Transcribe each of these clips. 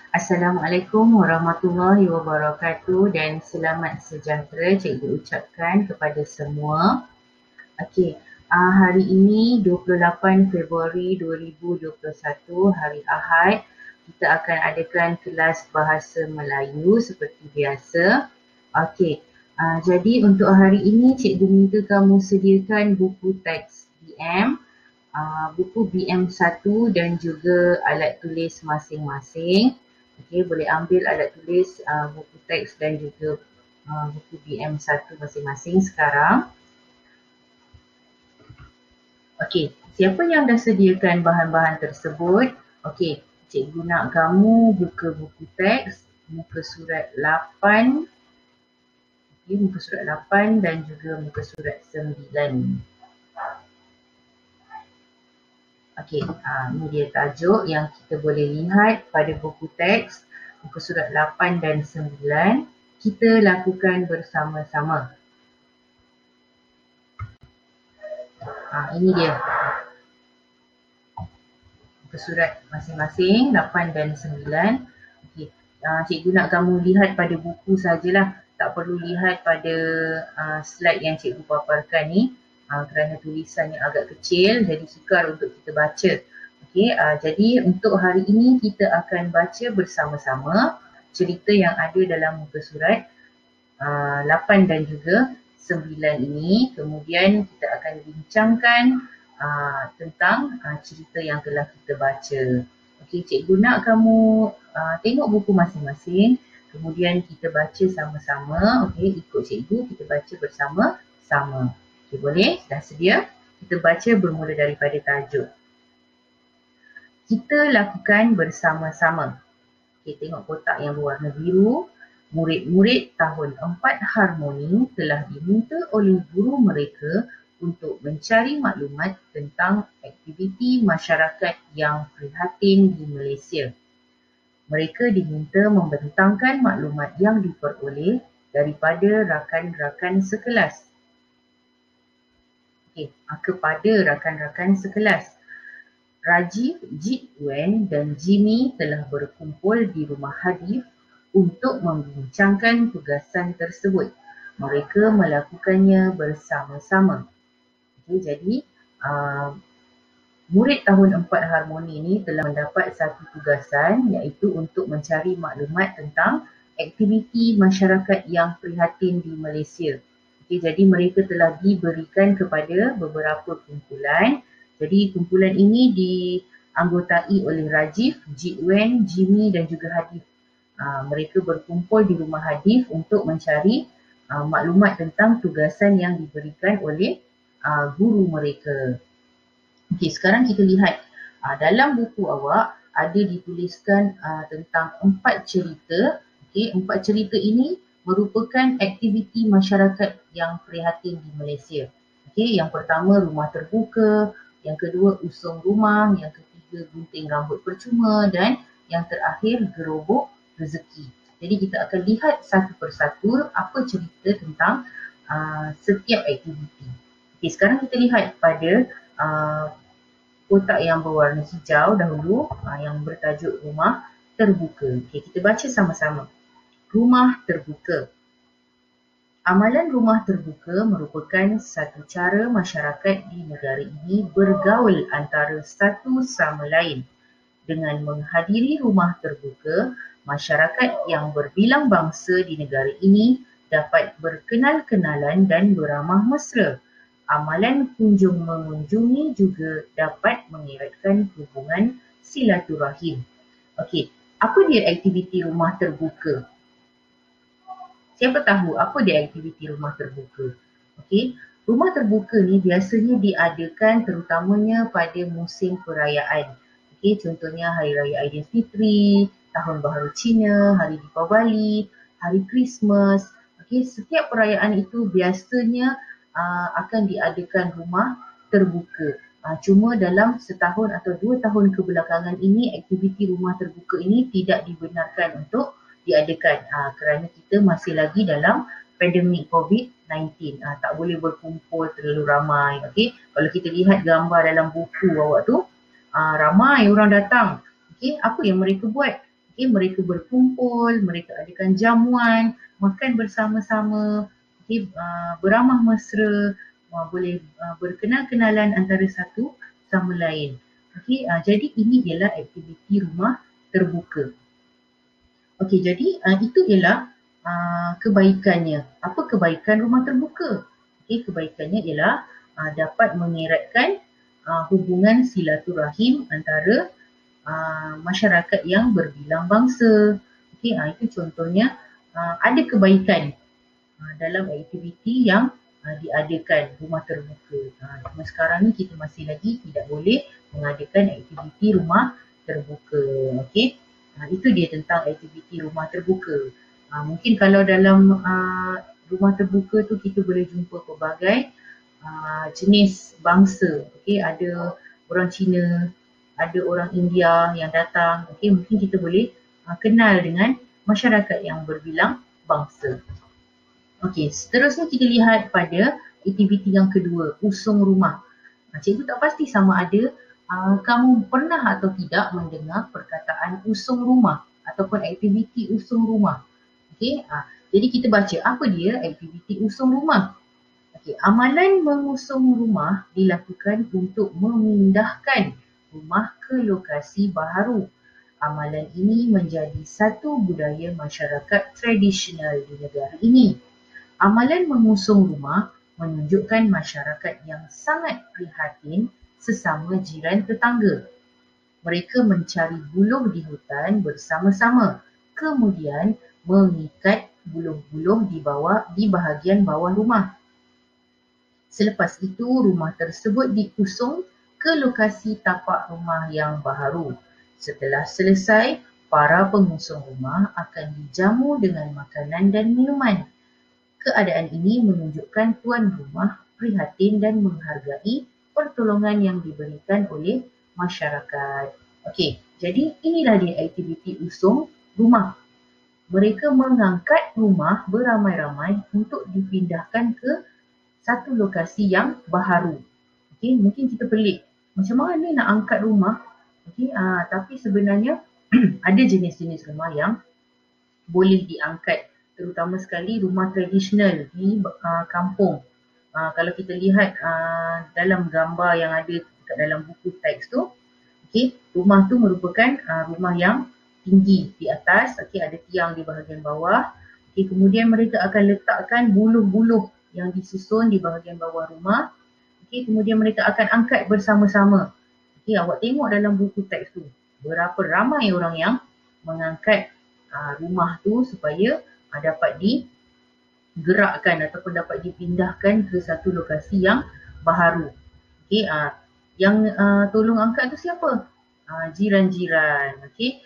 Assalamualaikum warahmatullahi wabarakatuh dan selamat sejahtera cikgu ucapkan kepada semua. Okey, hari ini 28 Februari 2021, hari Ahad, kita akan adakan kelas bahasa Melayu seperti biasa. Okey, jadi untuk hari ini cikgu minta kamu sediakan buku teks BM, buku BM1 dan juga alat tulis masing-masing. Okey, boleh ambil alat tulis, buku teks dan juga buku BM1 masing-masing sekarang. Okey, siapa yang dah sediakan bahan-bahan tersebut? Okey, cikgu nak kamu buka buku teks, muka surat 8, okey, muka surat 8 dan juga muka surat 9. Okey, ini dia tajuk yang kita boleh lihat pada buku teks, muka surat 8 dan 9. Kita lakukan bersama-sama. Ini dia. Muka surat masing-masing 8 dan 9. Okey, cikgu nak kamu lihat pada buku sajalah. Tak perlu lihat pada slide yang cikgu paparkan ni. Kerana tulisannya agak kecil, jadi sukar untuk kita baca. Okey, jadi untuk hari ini kita akan baca bersama-sama cerita yang ada dalam muka surat 8 dan juga 9 ini. Kemudian kita akan bincangkan tentang cerita yang telah kita baca. Okey, cikgu nak kamu tengok buku masing-masing, kemudian kita baca sama-sama. Okey, ikut cikgu, kita baca bersama-sama. Okey, boleh? Dah sedia? Kita baca bermula daripada tajuk. Kita lakukan bersama-sama. Okey, tengok kotak yang berwarna biru. Murid-murid tahun 4 Harmoni telah diminta oleh guru mereka untuk mencari maklumat tentang aktiviti masyarakat yang prihatin di Malaysia. Mereka diminta membentangkan maklumat yang diperoleh daripada rakan-rakan sekelas. Okey, kepada rakan-rakan sekelas. Rajiv, Jit Wen dan Jimmy telah berkumpul di rumah Hadif untuk membincangkan tugasan tersebut. Mereka melakukannya bersama-sama. Okay, jadi murid tahun 4 Harmoni ini telah mendapat satu tugasan, iaitu untuk mencari maklumat tentang aktiviti masyarakat yang prihatin di Malaysia. Okay, jadi mereka telah diberikan kepada beberapa kumpulan. Jadi kumpulan ini dianggotai oleh Rajiv, Jit Wen, Jimmy dan juga Hadif. Mereka berkumpul di rumah Hadif untuk mencari maklumat tentang tugasan yang diberikan oleh guru mereka. Okey, sekarang kita lihat dalam buku awak ada dituliskan tentang 4 cerita. Okey, 4 cerita ini merupakan aktiviti masyarakat yang prihatin di Malaysia. Okey, yang pertama rumah terbuka, yang kedua usung rumah, yang ketiga gunting rambut percuma dan yang terakhir gerobok rezeki. Jadi kita akan lihat satu persatu apa cerita tentang setiap aktiviti. Okey, sekarang kita lihat pada kotak yang berwarna hijau dahulu, yang bertajuk rumah terbuka. Okey, kita baca sama-sama. Rumah terbuka. Amalan rumah terbuka merupakan satu cara masyarakat di negara ini bergaul antara satu sama lain. Dengan menghadiri rumah terbuka, masyarakat yang berbilang bangsa di negara ini dapat berkenal-kenalan dan beramah mesra. Amalan kunjung mengunjungi juga dapat mengeratkan hubungan silaturahim. Okey, apa dia aktiviti rumah terbuka? Siapa tahu apa dia aktiviti rumah terbuka? Okey, rumah terbuka ni biasanya diadakan terutamanya pada musim perayaan. Okey, contohnya Hari Raya Aidilfitri, Tahun Baharu Cina, Hari Deepavali, Hari Christmas. Okey, setiap perayaan itu biasanya akan diadakan rumah terbuka. Cuma dalam setahun atau 2 tahun kebelakangan ini, aktiviti rumah terbuka ini tidak dibenarkan untuk diadakan kerana kita masih lagi dalam pandemik COVID-19. Tak boleh berkumpul terlalu ramai. Okay? Kalau kita lihat gambar dalam buku awak tu, ramai orang datang. Okay? Apa yang mereka buat? Okay, mereka berkumpul, mereka adakan jamuan, makan bersama-sama, okay, beramah mesra, boleh berkenal-kenalan antara satu sama lain. Okay, jadi ini ialah aktiviti rumah terbuka. Okey, jadi itu ialah kebaikannya. Apa kebaikan rumah terbuka? Okey, kebaikannya ialah dapat mengeratkan hubungan silaturahim antara masyarakat yang berbilang bangsa. Okey, itu contohnya ada kebaikan dalam aktiviti yang diadakan rumah terbuka. Cuma sekarang ni kita masih lagi tidak boleh mengadakan aktiviti rumah terbuka. Okey. Itu dia tentang aktiviti rumah terbuka. Mungkin kalau dalam rumah terbuka tu kita boleh jumpa pelbagai jenis bangsa. Okey, ada orang Cina, ada orang India yang datang. Okey, mungkin kita boleh kenal dengan masyarakat yang berbilang bangsa. Okey, seterusnya kita lihat pada aktiviti yang kedua, usung rumah. Cikgu tak pasti sama ada kamu pernah atau tidak mendengar perkataan usung rumah ataupun aktiviti usung rumah. Okey, jadi kita baca apa dia aktiviti usung rumah. Okey, amalan mengusung rumah dilakukan untuk memindahkan rumah ke lokasi baharu. Amalan ini menjadi satu budaya masyarakat tradisional di negara ini. Amalan mengusung rumah menunjukkan masyarakat yang sangat prihatin sesama jiran tetangga. Mereka mencari buluh di hutan bersama-sama, kemudian mengikat buluh-buluh di bahagian bawah rumah. Selepas itu, rumah tersebut diusung ke lokasi tapak rumah yang baharu. Setelah selesai, para pengusung rumah akan dijamu dengan makanan dan minuman. Keadaan ini menunjukkan tuan rumah prihatin dan menghargai pertolongan yang diberikan oleh masyarakat. Okey, jadi inilah dia aktiviti usung rumah. Mereka mengangkat rumah beramai-ramai untuk dipindahkan ke satu lokasi yang baharu. Okey, mungkin kita pelik. Macam mana nak angkat rumah? Okey, tapi sebenarnya ada jenis-jenis rumah yang boleh diangkat, terutama sekali rumah tradisional di kampung. Kalau kita lihat dalam gambar yang ada dekat dalam buku teks tu, okay, rumah tu merupakan rumah yang tinggi di atas, okay, ada tiang di bahagian bawah. Okay, kemudian mereka akan letakkan buluh-buluh yang disusun di bahagian bawah rumah. Okay, kemudian mereka akan angkat bersama-sama. Okay, awak tengok dalam buku teks tu, berapa ramai orang yang mengangkat rumah tu supaya dapat digerakkan ataupun dapat dipindahkan ke satu lokasi yang baharu. Okey, yang tolong angkat tu siapa? Jiran-jiran. Okey,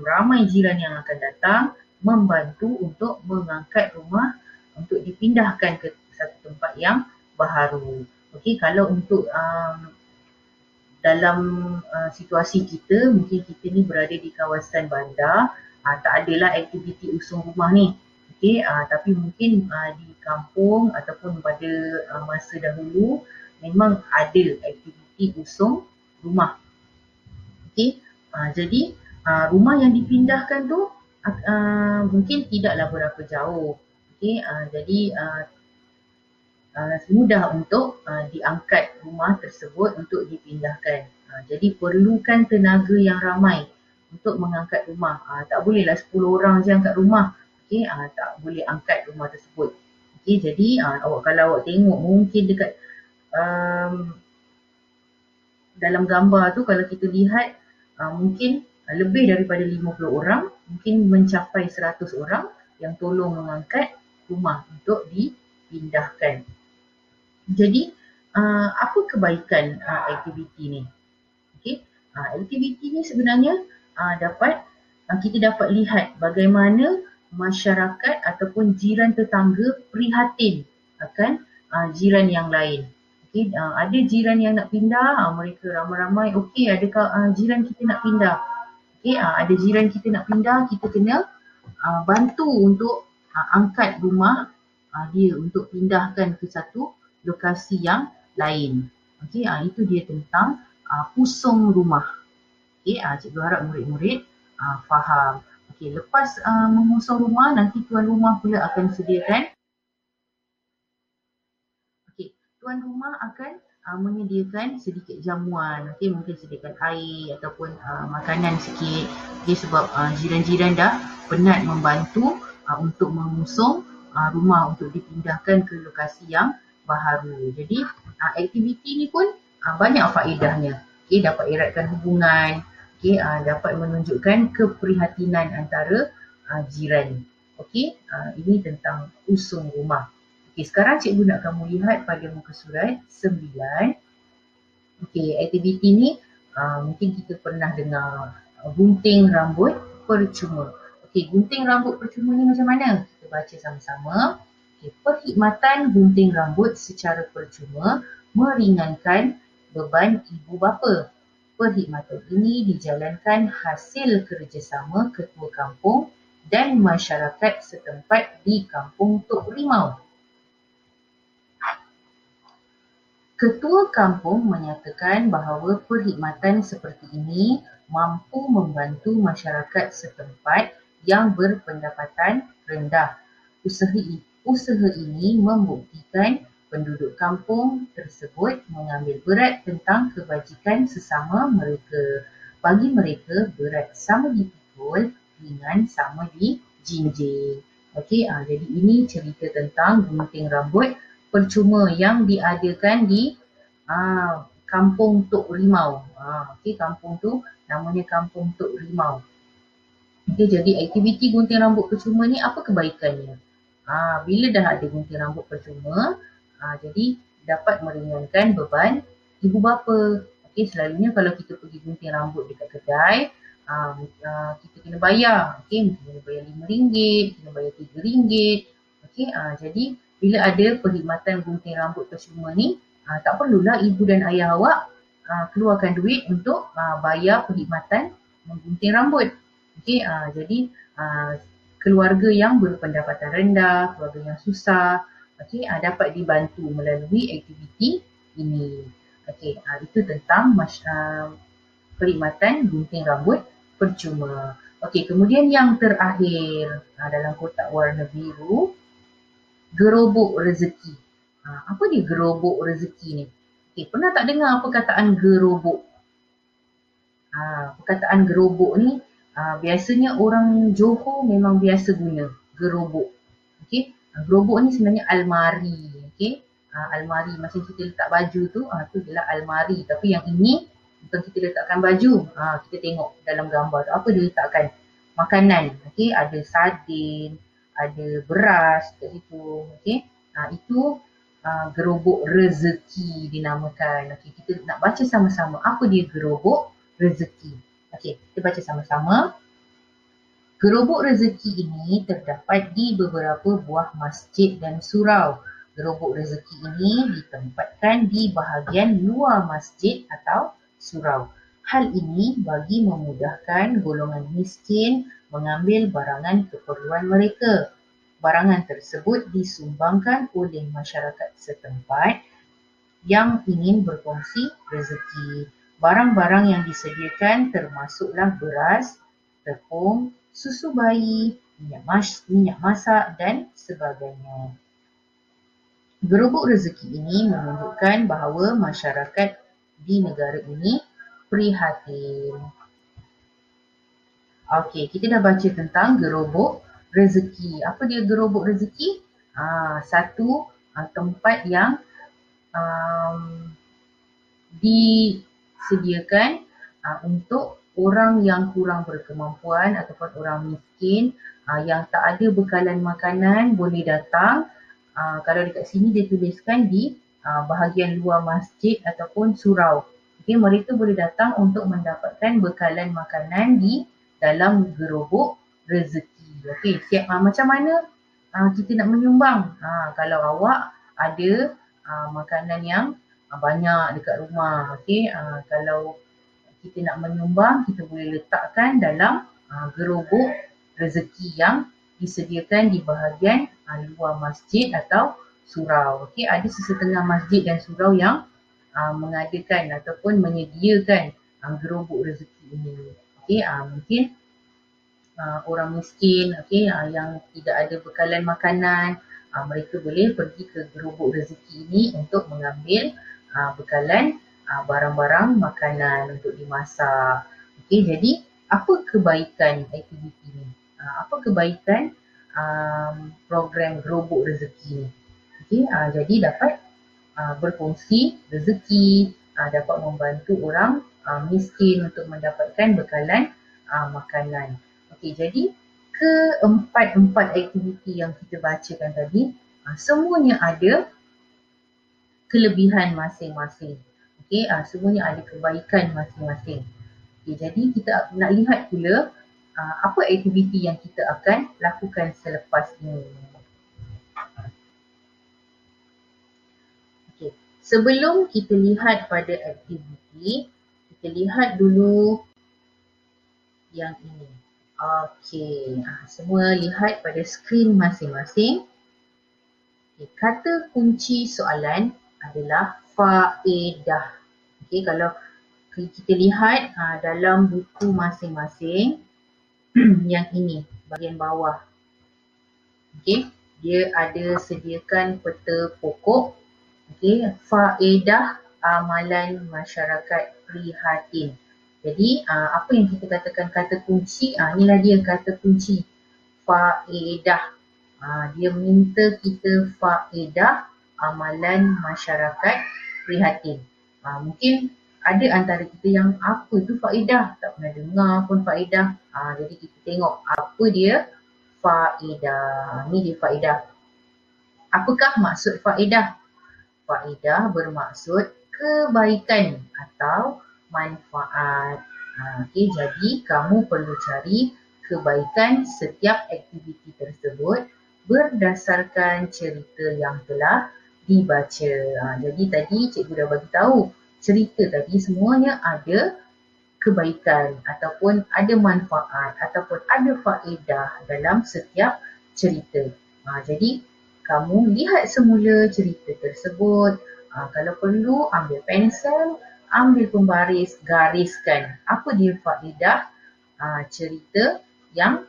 ramai jiran yang akan datang membantu untuk mengangkat rumah untuk dipindahkan ke satu tempat yang baharu. Okey, kalau untuk dalam situasi kita, mungkin kita ni berada di kawasan bandar, tak adalah aktiviti usung rumah ni. Okey, tapi mungkin di kampung ataupun pada masa dahulu memang ada aktiviti usung rumah. Okey, jadi rumah yang dipindahkan tu mungkin tidaklah berapa jauh. Okey, jadi mudah untuk diangkat rumah tersebut untuk dipindahkan. Jadi perlukan tenaga yang ramai untuk mengangkat rumah. Tak bolehlah 10 orang je angkat rumah. Okey, tak boleh angkat rumah tersebut. Okey, jadi kalau awak tengok mungkin dekat dalam gambar tu, kalau kita lihat mungkin lebih daripada 50 orang, mungkin mencapai 100 orang yang tolong mengangkat rumah untuk dipindahkan. Jadi apa kebaikan aktiviti ni? Okey, aktiviti ni sebenarnya kita dapat lihat bagaimana masyarakat ataupun jiran tetangga prihatin akan jiran yang lain. Okey, ada jiran yang nak pindah, mereka ramai-ramai, okey, adakah jiran kita nak pindah? Okey, ada jiran kita nak pindah, kita kena bantu untuk angkat rumah dia untuk pindahkan ke satu lokasi yang lain. Okey, itu dia tentang usung rumah. Okey, cikgu harap murid-murid faham. Okey, lepas mengusung rumah, nanti tuan rumah pula akan sediakan. Okey, tuan rumah akan menyediakan sedikit jamuan. Okey, mungkin sediakan air ataupun makanan sikit. Okey, sebab jiran-jiran dah penat membantu untuk mengusung rumah untuk dipindahkan ke lokasi yang baharu. Jadi, aktiviti ni pun banyak faedahnya. Okey, dapat eratkan hubungan. Okey, dapat menunjukkan keprihatinan antara jiran. Okey, ini tentang usung rumah. Okey, sekarang cikgu nak kamu lihat pada muka surat 9. Okey, aktiviti ni mungkin kita pernah dengar gunting rambut percuma. Okey, gunting rambut percuma ni macam mana? Kita baca sama-sama. Okey, perkhidmatan gunting rambut secara percuma meringankan beban ibu bapa. Perkhidmatan ini dijalankan hasil kerjasama ketua kampung dan masyarakat setempat di Kampung Tok Rimau. Ketua kampung menyatakan bahawa perkhidmatan seperti ini mampu membantu masyarakat setempat yang berpendapatan rendah. Usaha ini membuktikan penduduk kampung tersebut mengambil berat tentang kebajikan sesama mereka. Bagi mereka, berat sama dipikul, ringan sama dijinjing. Okey, jadi ini cerita tentang gunting rambut percuma yang diadakan di Kampung Tok Rimau. Okey, kampung tu namanya Kampung Tok Rimau. Okey, jadi aktiviti gunting rambut percuma ni apa kebaikannya? Bila dah ada gunting rambut percuma, jadi dapat meringankan beban ibu bapa. Okey, selalunya kalau kita pergi gunting rambut dekat kedai, kita kena bayar. Okey, kena bayar RM5, kena bayar RM3. Okey, jadi bila ada perkhidmatan gunting rambut percuma ni, tak perlulah ibu dan ayah awak keluarkan duit untuk bayar perkhidmatan menggunting rambut. Okey, jadi keluarga yang berpendapatan rendah, keluarga yang susah, okey, dapat dibantu melalui aktiviti ini. Okey, itu tentang perkhidmatan gunting rambut percuma. Okey, kemudian yang terakhir dalam kotak warna biru, gerobok rezeki. Apa dia gerobok rezeki ni? Okay, pernah tak dengar perkataan gerobok? Perkataan gerobok ni biasanya orang Johor memang biasa guna gerobok. Okay? Gerobok ni sebenarnya almari. Okay? Almari macam kita letak baju tu, tu adalah almari. Tapi yang ini bukan kita letakkan baju. Kita tengok dalam gambar tu apa dia letakkan. Makanan. Okay? Ada sardin, ada beras kat situ. Okay? Itu gerobok rezeki dinamakan. Okay, kita nak baca sama-sama apa dia gerobok rezeki. Okey, kita baca sama-sama. Gerobok rezeki ini terdapat di beberapa buah masjid dan surau. Gerobok rezeki ini ditempatkan di bahagian luar masjid atau surau. Hal ini bagi memudahkan golongan miskin mengambil barangan keperluan mereka. Barangan tersebut disumbangkan oleh masyarakat setempat yang ingin berkongsi rezeki. Barang-barang yang disediakan termasuklah beras, tepung, susu bayi, minyak masak dan sebagainya. Gerobok rezeki ini menunjukkan bahawa masyarakat di negara ini prihatin. Okey, kita dah baca tentang gerobok rezeki. Apa dia gerobok rezeki? Satu tempat yang disediakan untuk orang yang kurang berkemampuan ataupun orang miskin yang tak ada bekalan makanan boleh datang. Kalau dekat sini dia tuliskan di bahagian luar masjid ataupun surau. Okay, mereka boleh datang untuk mendapatkan bekalan makanan di dalam gerobok rezeki. Okey, siap macam mana kita nak menyumbang? Kalau awak ada makanan yang banyak dekat rumah, okey, kalau kita nak menyumbang, kita boleh letakkan dalam gerobok rezeki yang disediakan di bahagian luar masjid atau surau. Okey, ada sesetengah masjid dan surau yang mengadakan ataupun menyediakan gerobok rezeki ini. Okey, mungkin orang miskin, yang tidak ada bekalan makanan, mereka boleh pergi ke gerobok rezeki ini untuk mengambil bekalan barang-barang makanan untuk dimasak. Jadi apa kebaikan aktiviti ni? Apa kebaikan program gerobok rezeki ni? Jadi dapat berkongsi rezeki, dapat membantu orang miskin untuk mendapatkan bekalan makanan. Jadi keempat-empat aktiviti yang kita bacakan tadi, semuanya ada kelebihan masing-masing. Semuanya ada kebaikan masing-masing. Jadi kita nak lihat pula apa aktiviti yang kita akan lakukan selepas ini. Sebelum kita lihat pada aktiviti, kita lihat dulu yang ini. Semua lihat pada skrin masing-masing. Kata kunci soalan adalah faedah. Kalau kita lihat dalam buku masing-masing, yang ini, bahagian bawah. Dia ada sediakan peta pokok. Faedah amalan masyarakat prihatin. Jadi apa yang kita katakan kata kunci, inilah dia kata kunci, faedah. Dia minta kita faedah amalan masyarakat prihatin. Mungkin ada antara kita yang apa tu faedah, tak pernah dengar pun faedah. Jadi kita tengok apa dia faedah. Ni dia faedah. Apakah maksud faedah? Faedah bermaksud kebaikan atau manfaat. Jadi kamu perlu cari kebaikan setiap aktiviti tersebut berdasarkan cerita yang telah dibaca. Jadi tadi cikgu dah bagi tahu cerita tadi semuanya ada kebaikan ataupun ada manfaat ataupun ada faedah dalam setiap cerita. Jadi kamu lihat semula cerita tersebut. Kalau perlu ambil pensel, ambil pembaris, gariskan apa dia faedah cerita yang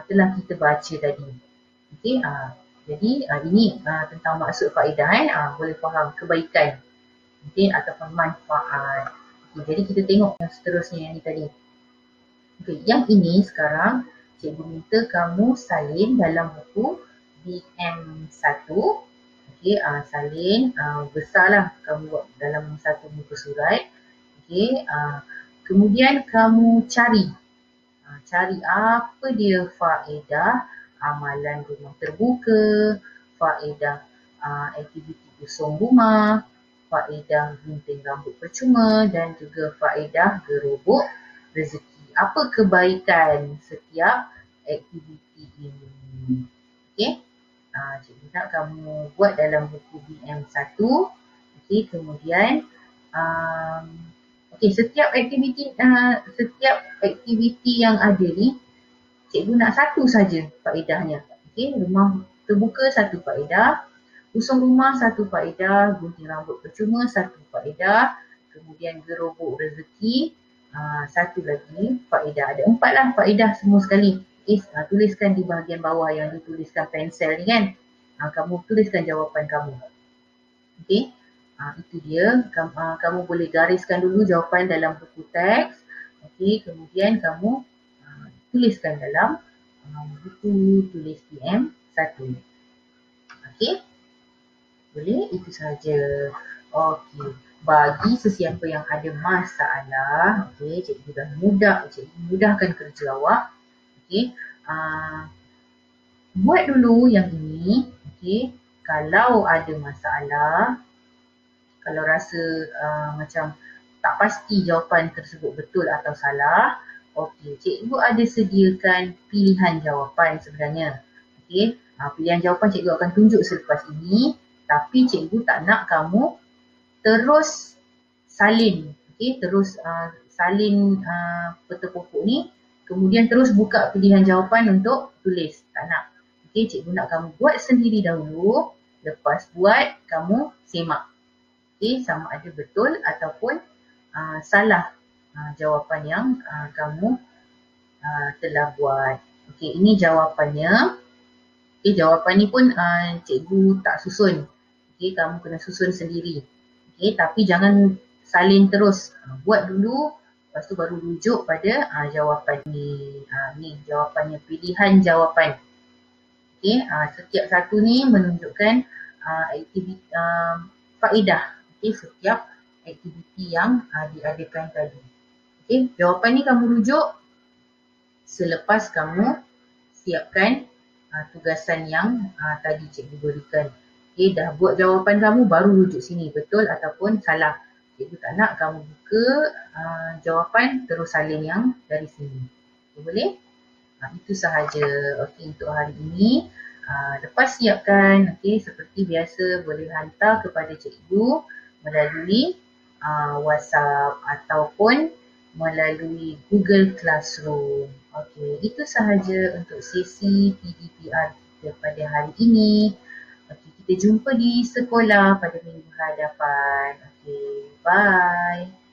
telah kita baca tadi. Jadi ini tentang maksud faedah, boleh faham kebaikan ataupun manfaat. Jadi kita tengok yang seterusnya yang ni tadi. Yang ini sekarang cikgu minta kamu salin dalam buku BM1. Salin besarlah kamu buat dalam satu muka surat. Kemudian kamu cari apa dia faedah amalan rumah terbuka, faedah aktiviti usung rumah, faedah gunting rambut percuma dan juga faedah gerobok rezeki. Apa kebaikan setiap aktiviti ini? Cikgu nak kamu buat dalam buku BM1. Kemudian setiap aktiviti yang ada ni cikgu nak satu saja faedahnya. Rumah terbuka satu faedah, usung rumah satu faedah, gunting rambut percuma satu faedah, kemudian gerobok rezeki satu lagi faedah. Ada 4 lah faedah semua sekali. Tuliskan di bahagian bawah yang dituliskan pensel ni kan. Kamu tuliskan jawapan kamu. Itu dia. Kamu boleh gariskan dulu jawapan dalam buku teks. Kemudian kamu tuliskan dalam buku tulis PM1. Boleh? Itu saja. Bagi sesiapa yang ada masalah, cikgu dah mudahkan kerja awak. Buat dulu yang ini. Kalau ada masalah, kalau rasa macam tak pasti jawapan tersebut betul atau salah, cikgu ada sediakan pilihan jawapan sebenarnya. Pilihan jawapan cikgu akan tunjuk selepas ini, tapi cikgu tak nak kamu terus salin, salin peta pokok ni, kemudian terus buka pilihan jawapan untuk tulis. Tak nak. Cikgu nak kamu buat sendiri dahulu, lepas buat kamu semak. Sama ada betul ataupun salah jawapan yang kamu telah buat. Okey, ini jawapannya. Okey, jawapan ni pun cikgu tak susun. Okey, kamu kena susun sendiri. Okey, tapi jangan salin terus. Buat dulu, lepas tu baru rujuk pada jawapan ni. Ni jawapannya, pilihan jawapan. Okey, setiap satu ni menunjukkan aktiviti faedah. Okey, setiap aktiviti yang diadakan tadi. Okey, jawapan ni kamu rujuk selepas kamu siapkan tugasan yang tadi cikgu berikan. Okey, dah buat jawapan kamu baru rujuk sini, betul ataupun salah. Cikgu tak nak kamu buka jawapan terus salin yang dari sini. Okay, boleh? Itu sahaja. Okey, untuk hari ini. Lepas siapkan, okey, seperti biasa boleh hantar kepada cikgu melalui WhatsApp ataupun melalui Google Classroom. Okey, itu sahaja untuk sesi PDPR kita pada hari ini. Okey, kita jumpa di sekolah pada minggu hadapan. Okey, bye.